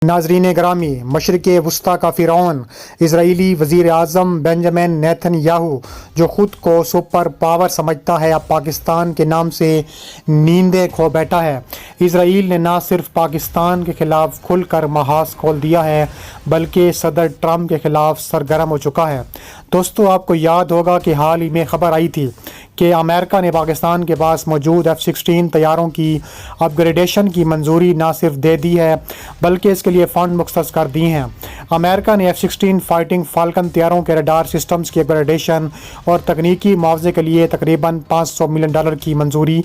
ناظرین گرامی، مشرق وسطیٰ کا فرعون اسرائیلی وزیر اعظم بنجامن نیتن یاہو جو خود کو سپر پاور سمجھتا ہے، اب پاکستان کے نام سے نیندیں کھو بیٹھا ہے۔ اسرائیل نے نہ صرف پاکستان کے خلاف کھل کر محاذ کھول دیا ہے بلکہ صدر ٹرمپ کے خلاف سرگرم ہو چکا ہے۔ دوستو، آپ کو یاد ہوگا کہ حال ہی میں خبر آئی تھی کہ امریکہ نے پاکستان کے پاس موجود F-16 طیاروں کی اپ گریڈیشن کی منظوری نہ صرف دے دی ہے بلکہ اس کے لیے فنڈ مختص کر دیے ہیں۔ امریکہ نے F-16 فائٹنگ فالکن طیاروں کے ریڈار سسٹمز کی اپ گریڈیشن اور تکنیکی معاوضے کے لیے تقریباً $500 ملین کی منظوری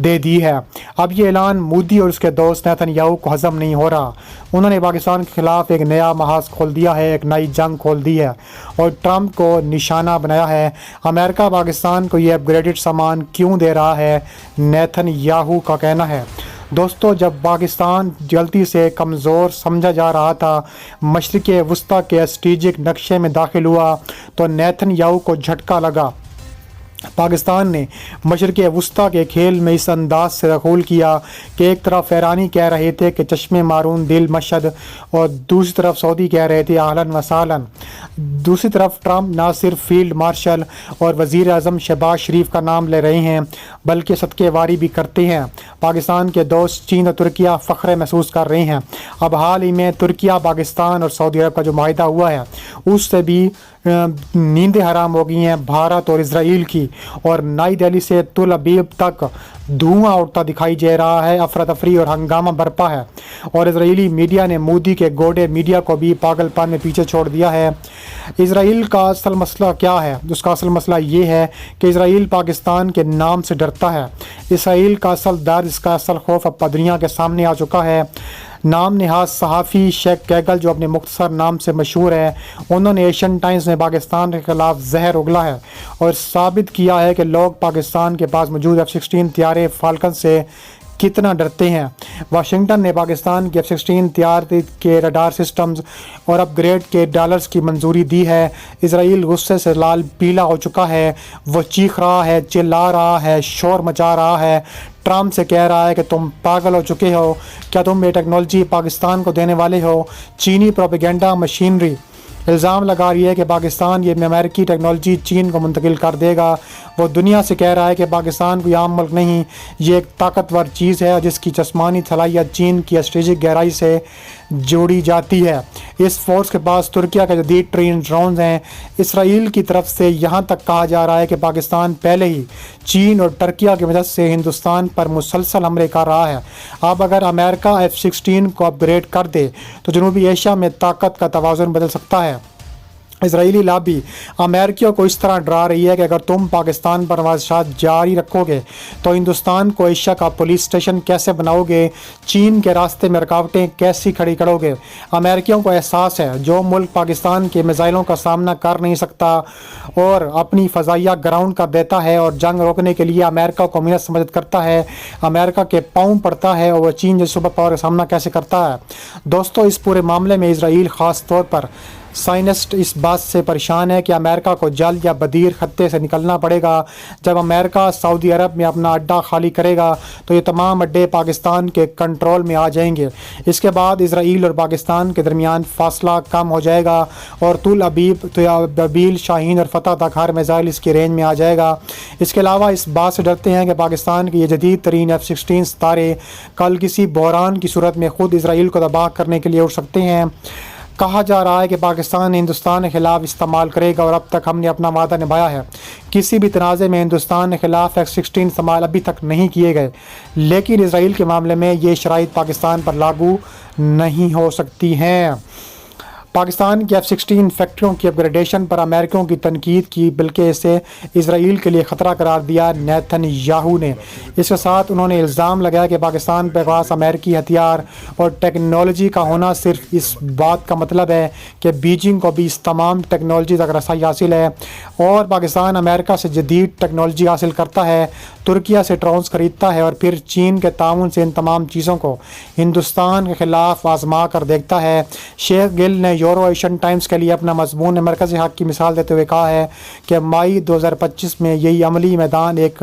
دے دی ہے۔ اب یہ اعلان مودی اور اس کے دوست نیتن یاہو کو ہضم نہیں ہو رہا۔ انہوں نے پاکستان کے خلاف ایک نیا محاذ کھول دیا ہے، ایک نئی جنگ کھول دی ہے اور ٹرمپ کو نشانہ بنایا ہے۔ امریکہ پاکستان کو یہ اپ گریڈڈ سامان کیوں دے رہا ہے؟ نیتن یاہو کا کہنا ہے، دوستو، جب پاکستان غلطی سے کمزور سمجھا جا رہا تھا، مشرق وسطیٰ کے اسٹریٹجک نقشے میں داخل ہوا تو نیتن یاہو کو جھٹکا لگا۔ پاکستان نے مشرق وسطیٰ کے کھیل میں اس انداز سے دخول کیا کہ ایک طرف ایرانی کہہ رہے تھے کہ چشمے مارون دل مشہد اور دوسری طرف سعودی کہہ رہے تھے اہلاً و سہلاً۔ دوسری طرف ٹرمپ نہ صرف فیلڈ مارشل اور وزیر اعظم شہباز شریف کا نام لے رہے ہیں بلکہ صدقے واری بھی کرتے ہیں۔ پاکستان کے دوست چین اور ترکیہ فخر محسوس کر رہے ہیں۔ اب حال ہی میں ترکیہ، پاکستان اور سعودی عرب کا جو معاہدہ ہوا ہے اس سے بھی نیندیں حرام ہو گئی ہیں بھارت اور اسرائیل کی، اور نئی دہلی سے تل ابیب تک دھواں اڑتا دکھائی دے رہا ہے۔ افراتفری اور ہنگامہ برپا ہے اور اسرائیلی میڈیا نے مودی کے گوڈے میڈیا کو بھی پاگل پن میں پیچھے چھوڑ دیا ہے۔ اسرائیل کا اصل مسئلہ کیا ہے؟ اس کا اصل مسئلہ یہ ہے کہ اسرائیل پاکستان کے نام سے ڈرتا ہے۔ اسرائیل کا اصل درد، اس کا اصل خوف اب دنیا کے سامنے آ چکا ہے۔ نام نہاد صحافی شیخ کیگل، جو اپنے مختصر نام سے مشہور ہے، انہوں نے ایشین ٹائمز میں پاکستان کے خلاف زہر اگلا ہے اور ثابت کیا ہے کہ لوگ پاکستان کے پاس موجود F-16 طیارے فالکن سے کتنا ڈرتے ہیں۔ واشنگٹن نے پاکستان کے F-16 طیارے کے ریڈار سسٹمز اور اپ گریڈ کے ڈالرز کی منظوری دی ہے۔ اسرائیل غصے سے لال پیلا ہو چکا ہے، وہ چیخ رہا ہے، چلا رہا ہے، شور مچا رہا ہے، ٹرمپ سے کہہ رہا ہے کہ تم پاگل ہو چکے ہو، کیا تم یہ ٹیکنالوجی پاکستان کو دینے والے ہو؟ چینی پروپیگنڈا مشینری الزام لگا رہی ہے کہ پاکستان یہ امریکی ٹیکنالوجی چین کو منتقل کر دے گا۔ وہ دنیا سے کہہ رہا ہے کہ پاکستان کوئی عام ملک نہیں، یہ ایک طاقتور چیز ہے جس کی جسمانی صلاحیت چین کی اسٹریٹجک گہرائی سے جوڑی جاتی ہے۔ اس فورس کے پاس ترکیہ کے جدید ترین ڈرونز ہیں۔ اسرائیل کی طرف سے یہاں تک کہا جا رہا ہے کہ پاکستان پہلے ہی چین اور ترکیہ کی مدد سے ہندوستان پر مسلسل حملے کر رہا ہے۔ اب اگر امریکہ F-16 کو اپ گریڈ کر دے تو جنوبی ایشیا میں طاقت کا توازن بدل سکتا ہے۔ اسرائیلی لابی امریکیوں کو اس طرح ڈرا رہی ہے کہ اگر تم پاکستان پر نوازشات جاری رکھو گے تو ہندوستان کو ایشیا کا پولیس اسٹیشن کیسے بناؤ گے، چین کے راستے میں رکاوٹیں کیسی کھڑی کرو گے۔ امریکیوں کو احساس ہے جو ملک پاکستان کے میزائلوں کا سامنا کر نہیں سکتا اور اپنی فضائیہ گراؤنڈ کر دیتا ہے اور جنگ روکنے کے لیے امریکہ کو منت سے مدد کرتا ہے، امریکہ کے پاؤں پڑتا ہے اور وہ چین جیسے سپر پاور کا سامنا کیسے کرتا ہے۔ دوستو، اس پورے معاملے میں اسرائیل خاص طور پر سائنسٹ اس بات سے پریشان ہے کہ امریکہ کو جلد یا بدیر خطے سے نکلنا پڑے گا۔ جب امریکہ سعودی عرب میں اپنا اڈہ خالی کرے گا تو یہ تمام اڈے پاکستان کے کنٹرول میں آ جائیں گے۔ اس کے بعد اسرائیل اور پاکستان کے درمیان فاصلہ کم ہو جائے گا اور تل ابیب، شاہین اور فتح تک ہر میزائل اس کی رینج میں آ جائے گا۔ اس کے علاوہ اس بات سے ڈرتے ہیں کہ پاکستان کے یہ جدید ترین F-16 ستارے کل کسی بحران کی صورت میں خود اسرائیل کو تباہ کرنے کے لیے اڑ سکتے ہیں۔ کہا جا رہا ہے کہ پاکستان ہندوستان کے خلاف استعمال کرے گا اور اب تک ہم نے اپنا وعدہ نبھایا ہے۔ کسی بھی تنازع میں ہندوستان کے خلاف F-16 استعمال ابھی تک نہیں کیے گئے، لیکن اسرائیل کے معاملے میں یہ شرائط پاکستان پر لاگو نہیں ہو سکتی ہیں۔ پاکستان کی F-16 فیکٹریوں کی اپ گریڈیشن پر امریکیوں کی تنقید کی، بلکہ اسے اسرائیل کے لیے خطرہ قرار دیا نیتن یاہو نے۔ اس کے ساتھ انہوں نے الزام لگایا کہ پاکستان کے پاس امریکی ہتھیار اور ٹیکنالوجی کا ہونا صرف اس بات کا مطلب ہے کہ بیجنگ کو بھی اس تمام ٹیکنالوجی تک رسائی حاصل ہے، اور پاکستان امریکہ سے جدید ٹیکنالوجی حاصل کرتا ہے، ترکیہ سے ڈرونز خریدتا ہے اور پھر چین کے تعاون سے ان تمام چیزوں کو ہندوستان کے خلاف آزما کر دیکھتا ہے۔ شیخ گل نے یورو ایشین ٹائمز کے لیے اپنا مضمون مرکزی حق کی مثال دیتے ہوئے کہا ہے کہ مئی 2025 میں یہی عملی میدان ایک